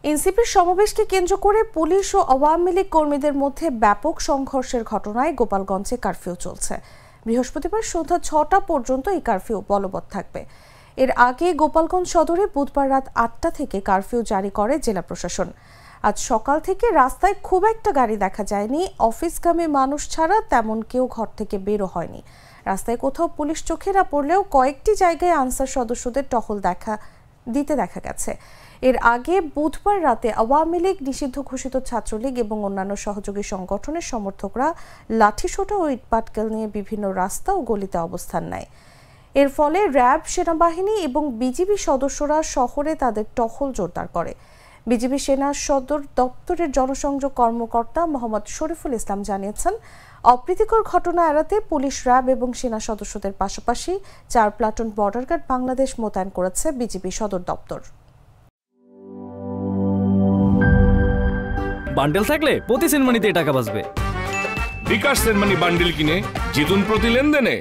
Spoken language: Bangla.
এনসিপির সমাবেশকে কেন্দ্র করে পুলিশ ও আওয়ামী লীগ কর্মীদের মধ্যে ব্যাপক সংঘর্ষের ঘটনায় গোপালগঞ্জে কারফিউ চলছে। বৃহস্পতিবার সন্ধ্যা ৬টা পর্যন্ত এই কারফিউ বলবৎ থাকবে। এর আগে গোপালগঞ্জ সদরে বুধবার রাত ৮টা থেকে কারফিউ জারি করে জেলা প্রশাসন। আজ সকাল থেকে রাস্তায় খুব একটা গাড়ি দেখা যায়নি। অফিসগামী মানুষ ছাড়া তেমন কেউ ঘর থেকে বেরো হয়নি। রাস্তায় কোথাও পুলিশ চোখে না পড়লেও কয়েকটি জায়গায় আনসার সদস্যদের টহল দেখা গেছে। এর আগে বুধবার রাতে আওয়ামী লীগ, নিষিদ্ধ ঘোষিত ছাত্রলীগ এবং অন্যান্য সহযোগী সংগঠনের সমর্থকরা লাঠিসোঁটা ও ইটপাটকেল নিয়ে বিভিন্ন রাস্তা ও গলিতে অবস্থান নেয়। এর ফলে র্যাব, সেনাবাহিনী এবং বিজিবি সদস্যরা শহরে তাদের টহল জোরদার করে। বিজিবি সেনা সদর দপ্তরের জনসংযোগ কর্মকর্তা মোহাম্মদ শরীফুল ইসলাম জানিয়েছেন, অপ্রীতিকর ঘটনা এড়াতে পুলিশ, র্যাব এবং সেনা সদস্যদের পাশাপাশি ৪ প্লাটুন বর্ডার গার্ড বাংলাদেশ মোতায়েন করেছে বিজিবি সদর দপ্তর। বান্ডেল থাকলে প্রতি সেনমানিতে টাকা বাঁচবে। বিকাশ সেনমানি বান্ডেল কিনে জিতুন প্রতি লেনদেনে।